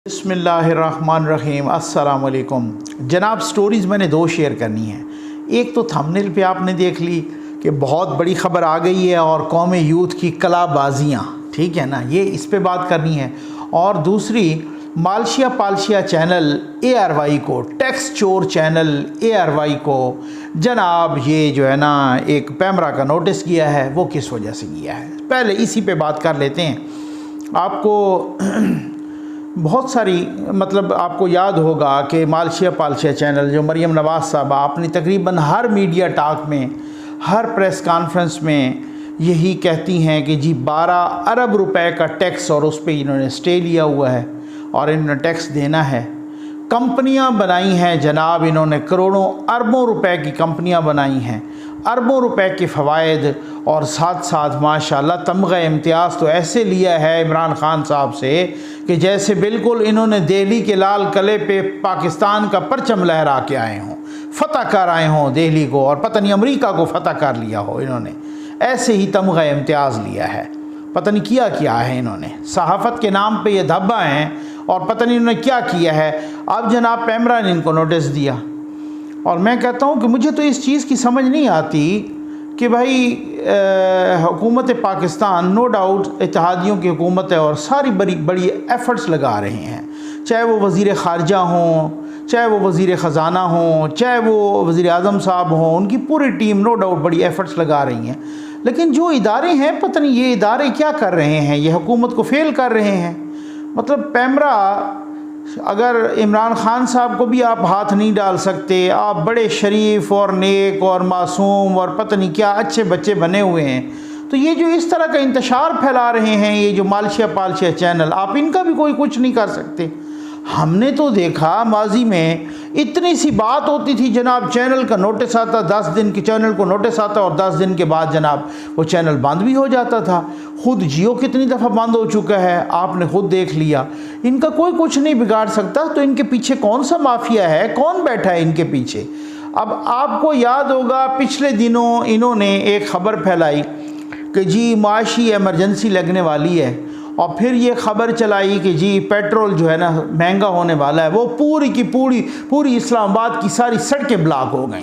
बिस्मिल्लाहिर्रहमानिर्रहीम अस्सलाम वालेकुम जनाब। स्टोरीज़ मैंने दो शेयर करनी है। एक तो थंबनेल पे आपने देख ली कि बहुत बड़ी ख़बर आ गई है और कौम यूथ की कलाबाजियाँ, ठीक है ना, ये इस पे बात करनी है। और दूसरी, मालशिया पालशिया चैनल ARY को, टैक्स चोर चैनल ARY को जनाब ये जो है ना एक पैमरा का नोटिस किया है, वो किस वजह से किया है, पहले इसी पे बात कर लेते हैं। आपको बहुत सारी आपको याद होगा कि मालशिया पालशिया चैनल जो मरियम नवाज़ साहबा आपने तकरीबन हर मीडिया टॉक में, हर प्रेस कॉन्फ्रेंस में यही कहती हैं कि जी 12 अरब रुपए का टैक्स और उस पर इन्होंने स्टे लिया हुआ है और इन्होंने टैक्स देना है। कंपनियां बनाई हैं जनाब, इन्होंने करोड़ों अरबों रुपए की कंपनियां बनाई हैं, अरबों रुपए के फ़वाइद, और साथ साथ माशाल्लाह तमग़ा इम्तियाज़ तो ऐसे लिया है इमरान ख़ान साहब से कि जैसे बिल्कुल इन्होंने दिल्ली के लाल किले पे पाकिस्तान का परचम लहरा के आए हों, फ़तह कर आए हों दिल्ली को, और पता नहीं अमेरिका को फ़तह कर लिया हो। इन्होंने ऐसे ही तमग़ा इम्तियाज़ लिया है, पता नहीं क्या है इन्होंने, सहाफ़त के नाम पे ये धब्बा हैं और पता नहीं इन्होंने क्या किया है। अब जनाब पैमरा ने इनको नोटिस दिया और मैं कहता हूँ कि मुझे तो इस चीज़ की समझ नहीं आती कि भाई हुकूमत पाकिस्तान नो डाउट इत्तेहादियों की हुकूमत है और सारी बड़ी एफ़र्ट्स लगा रहे हैं, चाहे वो वज़ीर ख़ारजा हों, चाहे वो वज़ीर ख़जाना हों, चाहे वो वज़ीर आज़म साहब हों, उनकी पूरी टीम नो डाउट बड़ी एफ़र्ट्स लगा रही हैं। लेकिन जो इदारे हैं, पता नहीं ये इदारे क्या कर रहे हैं, ये हुकूमत को फ़ेल कर रहे हैं। पैमरा, अगर इमरान ख़ान साहब को भी आप हाथ नहीं डाल सकते, आप बड़े शरीफ और नेक और मासूम और पता नहीं क्या अच्छे बच्चे बने हुए हैं, तो ये जो इस तरह का इंतशार फैला रहे हैं, ये जो मालशिया पालशिया चैनल, आप इनका भी कोई कुछ नहीं कर सकते। हमने तो देखा माजी में इतनी सी बात होती थी जनाब, चैनल का नोटिस आता, 10 दिन के चैनल को नोटिस आता और 10 दिन के बाद जनाब वो चैनल बंद भी हो जाता था। खुद जियो कितनी दफ़ा बंद हो चुका है, आपने खुद देख लिया। इनका कोई कुछ नहीं बिगाड़ सकता, तो इनके पीछे कौन सा माफिया है, कौन बैठा है इनके पीछे। अब आपको याद होगा पिछले दिनों इन्होंने एक ख़बर फैलाई कि जी माशी एमरजेंसी लगने वाली है, और फिर ये ख़बर चलाई कि जी पेट्रोल जो है ना महंगा होने वाला है। वो पूरी की पूरी इस्लामाबाद की सारी सड़कें ब्लॉक हो गई,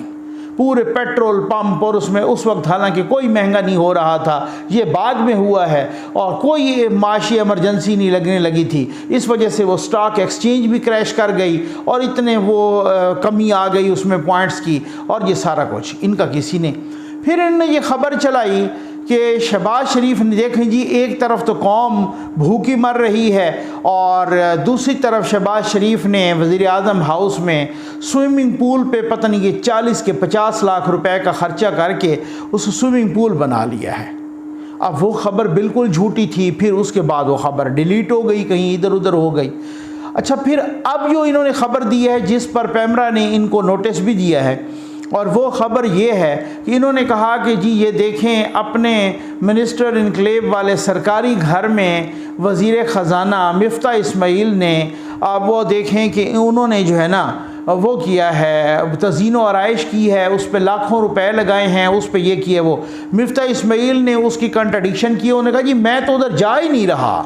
पूरे पेट्रोल पंप, और उसमें उस वक्त हालांकि कोई महंगा नहीं हो रहा था, ये बाद में हुआ है, और कोई माशी इमरजेंसी नहीं लगने लगी थी। इस वजह से वो स्टॉक एक्सचेंज भी क्रैश कर गई और इतने वो कमी आ गई उसमें पॉइंट्स की, और ये सारा कुछ इनका किसी ने। फिर इन्होंने ये ख़बर चलाई कि शहबाज शरीफ ने, देखें जी, एक तरफ तो कौम भूखी मर रही है और दूसरी तरफ शहबाज शरीफ ने वज़ीर आज़म हाउस में स्विमिंग पूल पे पता नहीं कि 40 के 50 लाख रुपए का ख़र्चा करके उस स्विमिंग पूल बना लिया है। अब वो ख़बर बिल्कुल झूठी थी, फिर उसके बाद वो ख़बर डिलीट हो गई, कहीं इधर उधर हो गई। अच्छा, फिर अब जो इन्होंने ख़बर दी है, जिस पर पैमरा ने इनको नोटिस भी दिया है, और वो ख़बर ये है कि इन्होंने कहा कि जी ये देखें, अपने मिनिस्टर इनक्लेव वाले सरकारी घर में वज़ीर ख़जाना मिफ्ता इस्माइल ने, अब वो देखें कि उन्होंने जो है ना वो किया है, तज़ीन व आराइश की है, उस पर लाखों रुपए लगाए हैं, उस पर ये किया वो। मिफ्ता इस्माइल ने उसकी कंट्राडिक्शन की, उन्होंने कहा जी मैं तो उधर जा ही नहीं रहा,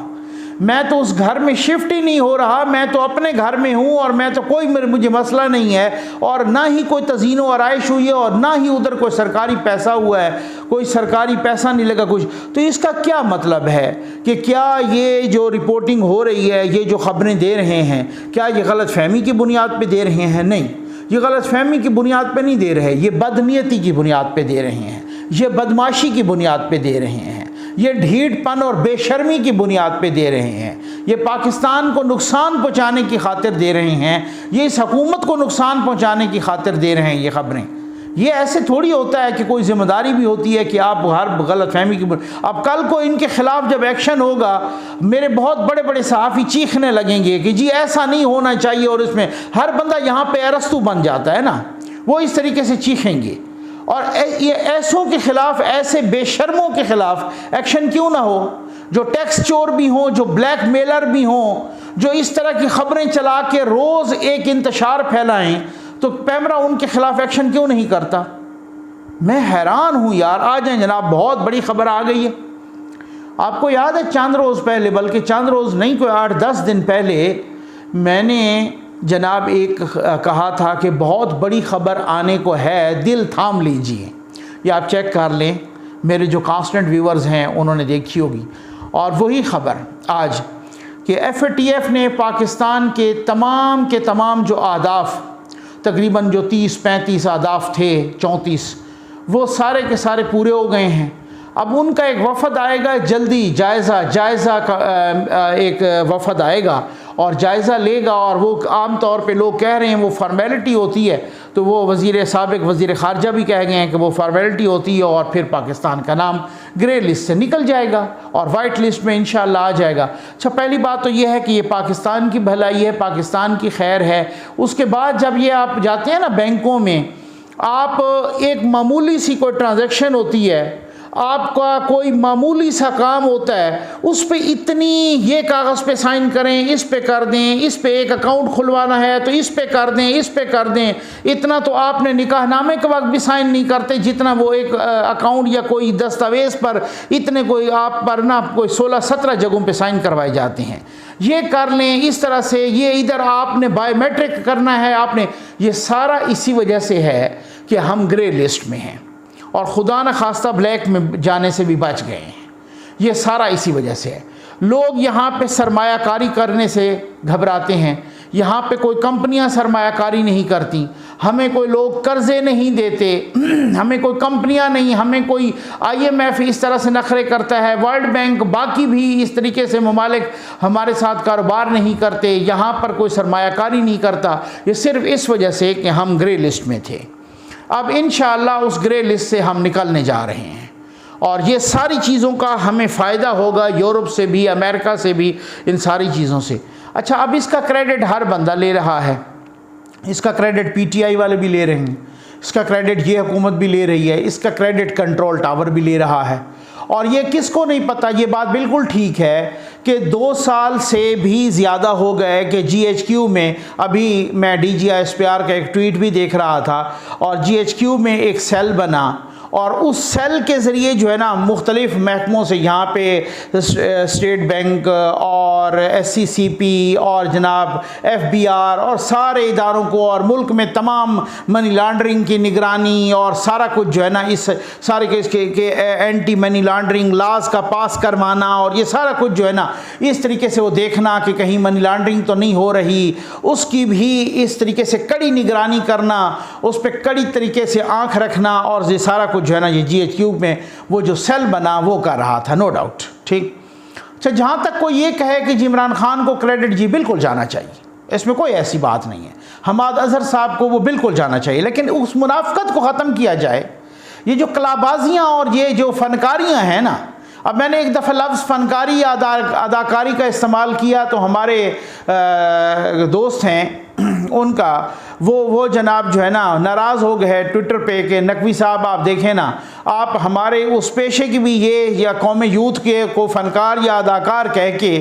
मैं तो उस घर में शिफ्ट ही नहीं हो रहा, मैं तो अपने घर में हूँ और मैं तो मुझे मसला नहीं है, और ना ही कोई तज़ीन व आराइश हुई है और ना ही उधर कोई सरकारी पैसा हुआ है, कोई सरकारी पैसा नहीं लगा कुछ। तो इसका क्या मतलब है कि क्या ये जो रिपोर्टिंग हो रही है, ये जो ख़बरें दे रहे हैं, क्या ये गलत फहमी की बुनियाद पर दे रहे हैं? नहीं, ये गलत फहमी की बुनियाद पर नहीं दे रहे, ये बदनीयती की बुनियाद पर दे रहे हैं, ये बदमाशी की बुनियाद पर दे रहे हैं, ये ढीठपन और बेशर्मी की बुनियाद पे दे रहे हैं, ये पाकिस्तान को नुकसान पहुंचाने की खातिर दे रहे हैं, ये इस हुकूमत को नुकसान पहुंचाने की खातिर दे रहे हैं ये ख़बरें। ये ऐसे थोड़ी होता है कि कोई ज़िम्मेदारी भी होती है कि आप हर गलत फहमी की। अब कल को इनके ख़िलाफ़ जब एक्शन होगा, मेरे बहुत बड़े बड़े सहाफ़ी चीखने लगेंगे कि जी ऐसा नहीं होना चाहिए, और इसमें हर बंदा यहाँ पे अरस्तू बन जाता है ना, वो इस तरीके से चीखेंगे। और ये ऐसों के ख़िलाफ़, ऐसे बेशर्मों के ख़िलाफ़ एक्शन क्यों ना हो, जो टैक्स चोर भी हों, जो ब्लैक मेलर भी हों, जो इस तरह की ख़बरें चला के रोज़ एक इंतशार फैलाएं, तो पैमरा उनके ख़िलाफ़ एक्शन क्यों नहीं करता? मैं हैरान हूँ यार। आ जाएं जनाब, बहुत बड़ी ख़बर आ गई है। आपको याद है चंद रोज़ पहले, बल्कि चंद रोज़ नहीं, कोई 8-10 दिन पहले मैंने जनाब एक कहा था कि बहुत बड़ी ख़बर आने को है, दिल थाम लीजिए। ये आप चेक कर लें, मेरे जो कांस्टेंट व्यूवर्स हैं उन्होंने देखी होगी। और वही ख़बर आज कि FATF ने पाकिस्तान के तमाम जो अहदाफ, तकरीबन जो 30-35 अहदाफ थे, 34, वो सारे के सारे पूरे हो गए हैं। अब उनका एक वफ़द आएगा जल्दी, जायज़ा का एक वफ़द आएगा और जायज़ा लेगा। और वो आम तौर पे लोग कह रहे हैं वो फार्मेलिटी होती है, तो वो साबिक़ वज़ीर ख़ारजा भी कह गए हैं कि वो फार्मेलिटी होती है और फिर पाकिस्तान का नाम ग्रे लिस्ट से निकल जाएगा और वाइट लिस्ट में इंशाअल्लाह आ जाएगा। अच्छा, पहली बात तो ये है कि ये पाकिस्तान की भलाई है, पाकिस्तान की खैर है। उसके बाद जब ये आप जाते हैं ना बैंकों में, आप एक मामूली सी कोई ट्रांजैक्शन होती है, आपका कोई मामूली सा काम होता है, उस पे इतनी ये कागज़ पे साइन करें, इस पे कर दें, इस पे एक अकाउंट खुलवाना है तो इस पे कर दें, इस पे कर दें। इतना तो आपने निकाहनामे के वक्त भी साइन नहीं करते जितना वो एक अकाउंट या कोई दस्तावेज़ पर इतने कोई आप पर ना कोई 16-17 जगहों पे साइन करवाए जाते हैं। ये कर लें इस तरह से, ये इधर आपने बायोमेट्रिक करना है आपने। ये सारा इसी वजह से है कि हम ग्रे लिस्ट में हैं और खुदा न खास्ता ब्लैक में जाने से भी बच गए हैं। ये सारा इसी वजह से है। लोग यहाँ पे सरमायाकारी करने से घबराते हैं। यहाँ पे कोई कंपनियाँ सरमायाकारी नहीं करती, हमें कोई लोग कर्ज़े नहीं देते, हमें कोई कंपनियाँ नहीं, हमें कोई IMF इस तरह से नखरे करता है, वर्ल्ड बैंक, बाकी भी इस तरीके से ममालिक हमारे साथ कारोबार नहीं करते। यहाँ पर कोई सरमायाकारी नहीं करता। ये सिर्फ़ इस वजह से कि हम ग्रे लिस्ट में थे। अब इंशाअल्लाह उस ग्रे लिस्ट से हम निकलने जा रहे हैं और ये सारी चीज़ों का हमें फ़ायदा होगा, यूरोप से भी, अमेरिका से भी, इन सारी चीज़ों से। अच्छा, अब इसका क्रेडिट हर बंदा ले रहा है, इसका क्रेडिट PTI वाले भी ले रहे हैं, इसका क्रेडिट ये हुकूमत भी ले रही है, इसका क्रेडिट कंट्रोल टावर भी ले रहा है। और ये किसको नहीं पता, ये बात बिल्कुल ठीक है कि 2 साल से भी ज़्यादा हो गए कि GHQ में, अभी मैं DGISPR का एक ट्वीट भी देख रहा था, और GHQ में एक सेल बना और उस सेल के ज़रिए जो है ना मुख्तलिफ़ महकमों से, यहाँ पे स्टेट बैंक और SCCP और जनाब FBR और सारे इदारों को और मुल्क में तमाम मनी लॉन्ड्रिंग की निगरानी और सारा कुछ जो है ना इस सारे के एंटी मनी लॉन्ड्रिंग लाज का पास करवाना और ये सारा कुछ जो है ना इस तरीके से वो देखना कि कहीं मनी लॉन्ड्रिंग तो नहीं हो रही, उसकी भी इस तरीके से कड़ी निगरानी करना, उस पर कड़ी तरीके से आँख रखना। और ये सारा जो है ना ये GHQ में वो जो सेल बना वो कर रहा था, नो डाउट। ठीक। अच्छा, जहाँ तक कोई ये कहे कि इमरान खान को क्रेडिट जी बिल्कुल जाना चाहिए, इसमें कोई ऐसी बात नहीं है। हमाद अजहर साहब को वो बिल्कुल जाना चाहिए, लेकिन उस मुनाफकत को ख़त्म किया जाए। ये जो कलाबाजियाँ और ये जो फ़नकारियाँ हैं ना, अब मैंने एक दफ़ा लफ्ज़ फ़नकारी या अदाकारी का इस्तेमाल किया तो हमारे दोस्त हैं उनका वो जनाब जो है ना नाराज़ हो गए ट्विटर पे कि नकवी साहब आप देखें ना, आप हमारे उस पेशे की भी ये या कौम यूथ के को फ़नकार या अदाकार कह के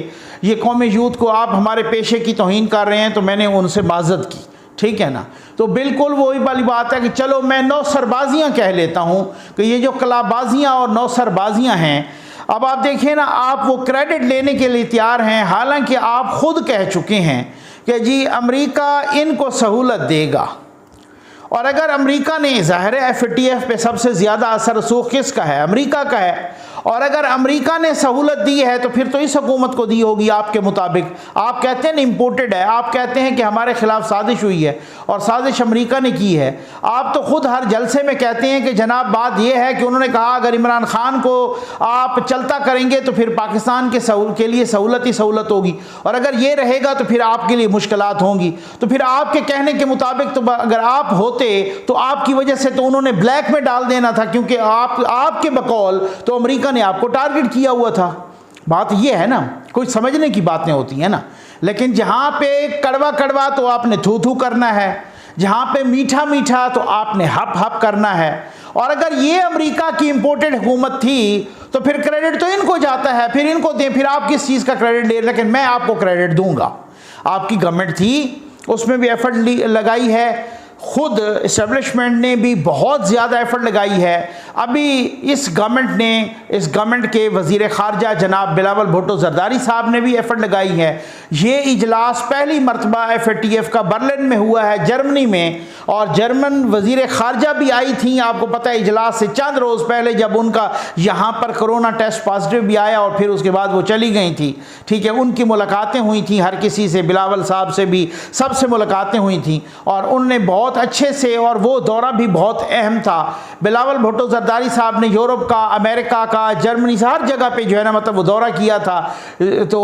ये कौम यूथ को आप हमारे पेशे की तौहीन कर रहे हैं। तो मैंने उनसे माज़रत की, ठीक है ना। तो बिल्कुल वही वाली बात है कि चलो मैं नौसरबाजियाँ कह लेता हूँ कि ये जो कलाबाजियाँ और नौसरबाजियाँ हैं, अब आप देखिए ना, आप वो क्रेडिट लेने के लिए तैयार हैं, हालांकि आप ख़ुद कह चुके हैं कि जी अमेरिका इनको सहूलत देगा। और अगर अमेरिका ने, ज़ाहिर है FATF पे सबसे ज़्यादा असर रसूख किसका है, अमेरिका का है, और अगर अमेरिका ने सहूलत दी है तो फिर तो इस हुकूमत को दी होगी आपके मुताबिक। आप कहते हैं ना इम्पोर्टेड है, आप कहते हैं कि हमारे खिलाफ साजिश हुई है और साजिश अमेरिका ने की है। आप तो खुद हर जलसे में कहते हैं कि जनाब बात यह है कि उन्होंने कहा अगर इमरान खान को आप चलता करेंगे तो फिर पाकिस्तान के लिए सहूलत ही सहूलत होगी, और अगर ये रहेगा तो फिर आपके लिए मुश्किलात होंगी। तो फिर आपके कहने के मुताबिक तो अगर आप होते तो आपकी वजह से तो उन्होंने ब्लैक में डाल देना था, क्योंकि आपके बकौल तो अमेरिका ने आपको टारगेट किया हुआ था। बात यह है ना, कोई समझने की बातें होती हैं ना। लेकिन जहाँ पे कड़वा कड़वा तो आपने थू थू करना है, जहाँ पे मीठा मीठा तो आपने हप हप करना है। और अगर ये अमेरिका की इंपोर्टेड हुकूमत थी तो फिर क्रेडिट तो इनको जाता है, फिर इनको दें, फिर आप किस चीज़ का क्रेडिट ले। लेकिन मैं आपको क्रेडिट दूंगा, आपकी गवर्नमेंट थी, उसमें भी एफर्ट लगाई है, खुद इस्टेब्लिशमेंट ने भी बहुत ज़्यादा एफर्ट लगाई है। अभी इस गवर्नमेंट के वज़ीर ख़ारजा जनाब बिलावल भुट्टो ज़रदारी साहब ने भी एफर्ट लगाई है। ये इजलास पहली मरतबा FATF का बर्लिन में हुआ है, जर्मनी में, और जर्मन वज़ीर ख़ारजा भी आई थी, आपको पता है, इजलास से चंद रोज़ पहले, जब उनका यहाँ पर कोरोना टेस्ट पॉजिटिव भी आया और फिर उसके बाद वो चली गई थी। ठीक है, उनकी मुलाकातें हुई थी हर किसी से, बिलावल साहब से भी, सबसे मुलाकातें हुई थी और उनने बहुत अच्छे से, और वो दौरा भी बहुत अहम था। बिलावल भुट्टो ज़रदारी साहब ने यूरोप का, अमेरिका का, जर्मनी से, हर जगह पे जो है ना, मतलब वो दौरा किया था। तो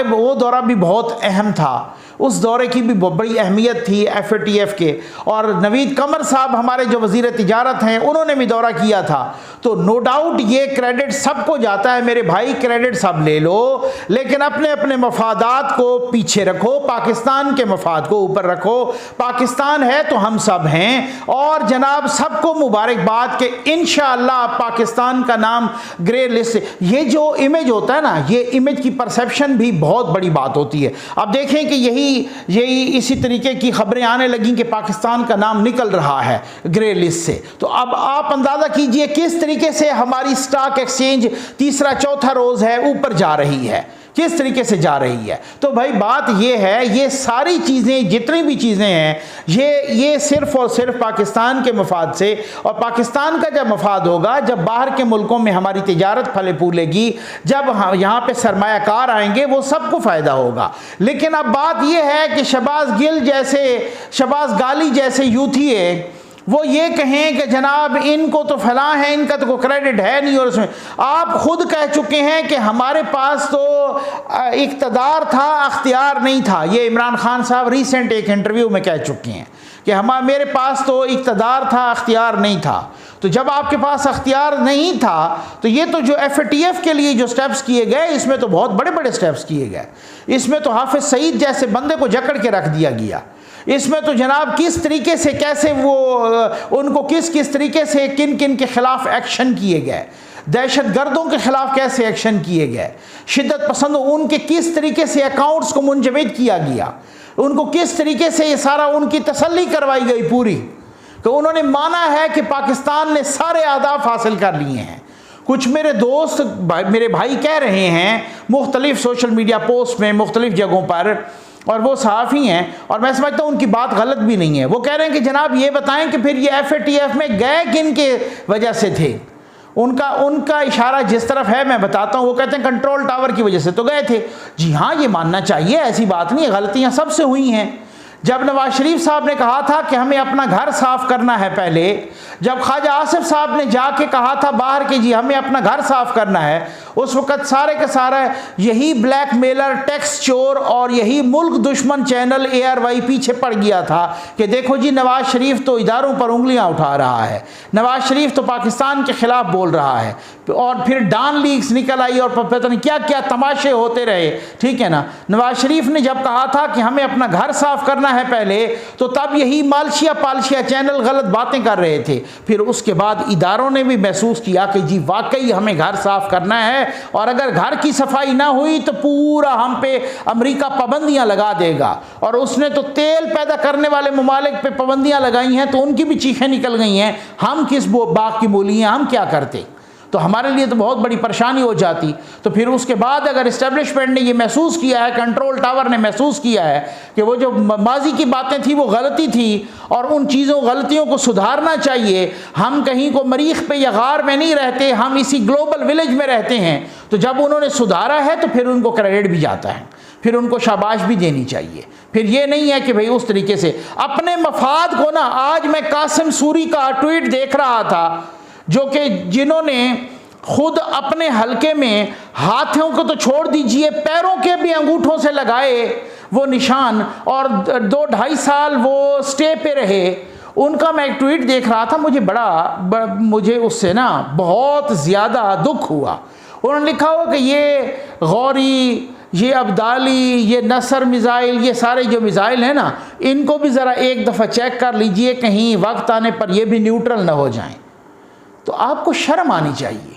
वो दौरा भी बहुत अहम था, उस दौरे की भी बहुत बड़ी अहमियत थी FATF के। और नवीद कमर साहब हमारे जो वज़ीर तिजारत हैं, उन्होंने भी दौरा किया था। तो नो डाउट ये क्रेडिट सबको जाता है, मेरे भाई, क्रेडिट सब ले लो, लेकिन अपने अपने मफादात को पीछे रखो, पाकिस्तान के मफाद को ऊपर रखो। पाकिस्तान है तो हम सब हैं, और जनाब सबको मुबारकबाद कि इंशाअल्लाह पाकिस्तान का नाम ग्रे लिस्ट। ये जो इमेज होता है ना, ये इमेज की परसेप्शन भी बहुत बड़ी बात होती है। अब देखें कि यही इसी तरीके की खबरें आने लगी कि पाकिस्तान का नाम निकल रहा है ग्रे लिस्ट से। तो अब आप अंदाज़ा कीजिए किस तरीके से हमारी स्टॉक एक्सचेंज तीसरा चौथा रोज़ है ऊपर जा रही है, किस तरीके से जा रही है। तो भाई बात ये है, ये सारी चीज़ें, जितनी भी चीज़ें हैं, ये सिर्फ़ और सिर्फ पाकिस्तान के मफाद से, और पाकिस्तान का जब मफाद होगा, जब बाहर के मुल्कों में हमारी तिजारत फले फूलेगी, जब यहाँ पे सरमायाकार आएंगे, वो सबको फ़ायदा होगा। लेकिन अब बात ये है कि शहबाज गाली जैसे यूथिए वो ये कहें कि जनाब इनको तो फलां है, इनका तो कोई क्रेडिट है नहीं, और उसमें आप खुद कह चुके हैं कि हमारे पास तो इक़्तिदार था, अख्तियार नहीं था। ये इमरान खान साहब रिसेंट एक इंटरव्यू में कह चुके हैं कि मेरे पास तो इक़्तिदार था, अख्तियार नहीं था। तो जब आपके पास अख्तियार नहीं था, तो ये तो जो FATF के लिए जो स्टेप्स किए गए, इसमें तो बहुत बड़े बड़े स्टेप्स किए गए। इसमें तो हाफिज सईद जैसे बंदे को जकड़ के रख दिया गया। इसमें तो जनाब किस तरीके से, कैसे वो उनको किस तरीके से किन किन के ख़िलाफ़ एक्शन किए गए, दहशत गर्दों के ख़िलाफ़ कैसे एक्शन किए गए, शिद्दत पसंदों, उनके किस तरीके से अकाउंट्स को मुंजमद किया गया, उनको किस तरीके से ये सारा उनकी तसल्ली करवाई गई पूरी, तो उन्होंने माना है कि पाकिस्तान ने सारे अहदाफ हासिल कर लिए हैं। कुछ मेरे दोस्त, मेरे भाई कह रहे हैं मुख्तलिफ सोशल मीडिया पोस्ट में, मुख्तलिफ जगहों पर, और वो सहाफ़ी हैं, और मैं समझता हूँ उनकी बात गलत भी नहीं है। वो कह रहे हैं कि जनाब ये बताएं कि फिर ये FATF में गए किन के वजह से थे। उनका इशारा जिस तरफ है मैं बताता हूँ। वो कहते हैं कंट्रोल टावर की वजह से तो गए थे। जी हाँ, ये मानना चाहिए, ऐसी बात नहीं है, गलतियाँ सबसे हुई हैं। जब नवाज शरीफ साहब ने कहा था कि हमें अपना घर साफ़ करना है पहले, जब ख्वाजा आसिफ साहब ने जाके कहा था बाहर के जी हमें अपना घर साफ़ करना है, उस वक़्त सारे के सारा यही ब्लैकमेलर, टैक्स चोर और यही मुल्क दुश्मन चैनल ARY पीछे पड़ गया था कि देखो जी नवाज शरीफ तो इदारों पर उंगलियां उठा रहा है, नवाज शरीफ तो पाकिस्तान के ख़िलाफ़ बोल रहा है। और फिर डान लीक्स निकल आई और पता नहीं क्या क्या तमाशे होते रहे। ठीक है ना, नवाज शरीफ ने जब कहा था कि हमें अपना घर साफ़ करना है पहले, तो तब यही मालशिया पालशिया चैनल गलत बातें कर रहे थे। फिर उसके बाद इदारों ने भी महसूस किया कि जी वाकई हमें घर साफ़ करना है, और अगर घर की सफाई ना हुई तो पूरा हम पे अमेरिका पाबंदियां लगा देगा। और उसने तो तेल पैदा करने वाले ममालिक पे पाबंदियां लगाई हैं, तो उनकी भी चीखें निकल गई हैं, हम किस बाग की मूली हैं, हम क्या करते, तो हमारे लिए तो बहुत बड़ी परेशानी हो जाती। तो फिर उसके बाद अगर इस्टेब्लिशमेंट ने ये महसूस किया है, कंट्रोल टावर ने महसूस किया है कि वो जो माजी की बातें थी वो गलती थी और उन गलतियों को सुधारना चाहिए, हम कहीं को मरीख पे या गार में नहीं रहते, हम इसी ग्लोबल विलेज में रहते हैं, तो जब उन्होंने सुधारा है तो फिर उनको क्रेडिट भी जाता है, फिर उनको शाबाश भी देनी चाहिए। फिर ये नहीं है कि भाई उस तरीके से अपने मफाद को ना। आज मैं कासिम सूरी का ट्वीट देख रहा था, जो कि जिन्होंने खुद अपने हलके में हाथों को तो छोड़ दीजिए, पैरों के भी अंगूठों से लगाए वो निशान, और 2-2.5 साल वो स्टे पे रहे। उनका मैं एक ट्वीट देख रहा था, मुझे उससे ना बहुत ज़्यादा दुख हुआ। उन्होंने लिखा हो कि ये गौरी, ये अब्दाली, ये नसर मिज़ाइल, ये सारे जो मिज़ाइल हैं ना, इनको भी ज़रा एक दफ़ा चेक कर लीजिए, कहीं वक्त आने पर ये भी न्यूट्रल ना हो जाएं। तो आपको शर्म आनी चाहिए।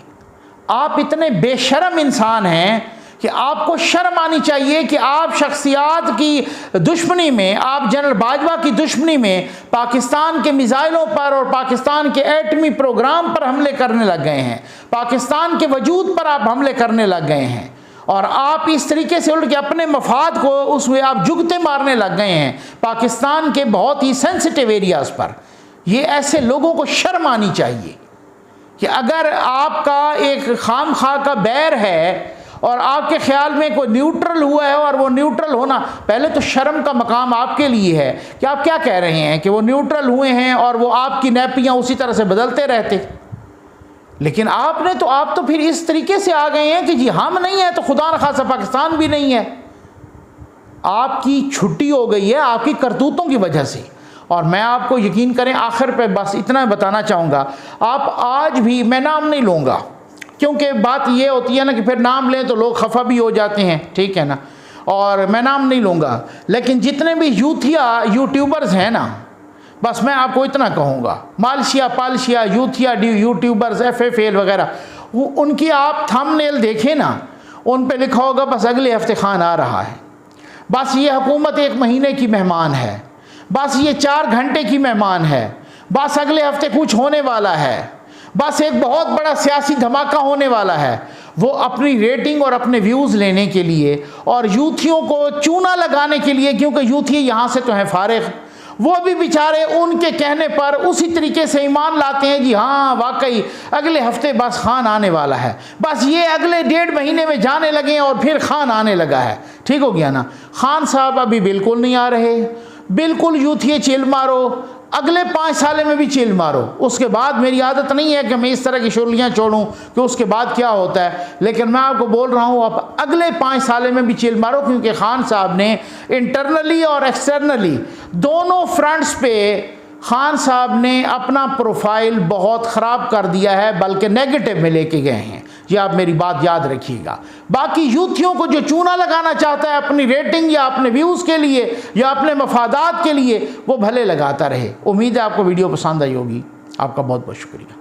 आप इतने बेशर्म इंसान हैं कि आपको शर्म आनी चाहिए कि आप शख्सियात की दुश्मनी में, आप जनरल बाजवा की दुश्मनी में पाकिस्तान के मिसाइलों पर और पाकिस्तान के एटमी प्रोग्राम पर हमले करने लग गए हैं, पाकिस्तान के वजूद पर आप हमले करने लग गए हैं, और आप इस तरीके से उल्ट के अपने मफाद को उसमें आप जुगते मारने लग गए हैं पाकिस्तान के बहुत ही सेंसिटिव एरियाज़ पर। ये ऐसे लोगों को शर्म आनी चाहिए कि अगर आपका एक खाम खा का बैर है और आपके ख्याल में कोई न्यूट्रल हुआ है, और वो न्यूट्रल होना, पहले तो शर्म का मकाम आपके लिए है कि आप क्या कह रहे हैं कि वो न्यूट्रल हुए हैं और वो आपकी नैपियाँ उसी तरह से बदलते रहते। लेकिन आप तो फिर इस तरीके से आ गए हैं कि जी हम नहीं है तो खुदा न खासा पाकिस्तान भी नहीं है। आपकी छुट्टी हो गई है आपकी करतूतों की वजह से। और मैं आपको यकीन करें, आखिर पे बस इतना बताना चाहूँगा, आप आज भी, मैं नाम नहीं लूँगा क्योंकि बात ये होती है ना कि फिर नाम लें तो लोग खफा भी हो जाते हैं, ठीक है ना, और मैं नाम नहीं लूँगा, लेकिन जितने भी यूथिया यूट्यूबर्स हैं ना, बस मैं आपको इतना कहूँगा, मालशिया पालशिया यूथिया यूट्यूबर्स FFL वगैरह, उनकी आप थंबनेल देखें ना, उन पे लिखा होगा बस अगले हफ्ते खान आ रहा है, बस ये हुकूमत 1 महीने की मेहमान है, बस ये 4 घंटे की मेहमान है, बस अगले हफ्ते कुछ होने वाला है, बस एक बहुत बड़ा सियासी धमाका होने वाला है। वो अपनी रेटिंग और अपने व्यूज़ लेने के लिए और यूथियों को चूना लगाने के लिए, क्योंकि यूथी यहाँ से तो हैं फारिग, वो भी बेचारे उनके कहने पर उसी तरीके से ईमान लाते हैं, जी हाँ वाकई अगले हफ्ते बस खान आने वाला है, बस ये अगले 1.5 महीने में जाने लगे और फिर खान आने लगा है। ठीक हो गया ना। खान साहब अभी बिल्कुल नहीं आ रहे, बिल्कुल यूथिए चिल मारो, अगले 5 साल में भी चिल मारो, उसके बाद मेरी आदत नहीं है कि मैं इस तरह की शुरुलियाँ छोड़ूं कि उसके बाद क्या होता है, लेकिन मैं आपको बोल रहा हूँ आप अगले 5 साल में भी चिल मारो, क्योंकि खान साहब ने इंटरनली और एक्सटर्नली दोनों फ्रंट्स पे खान साहब ने अपना प्रोफाइल बहुत ख़राब कर दिया है, बल्कि नेगेटिव में लेके गए हैं। ये आप मेरी बात याद रखिएगा। बाकी यूथियों को जो चूना लगाना चाहता है अपनी रेटिंग या अपने व्यूज़ के लिए या अपने मफादात के लिए, वो भले लगाता रहे। उम्मीद है आपको वीडियो पसंद आई होगी। आपका बहुत बहुत शुक्रिया।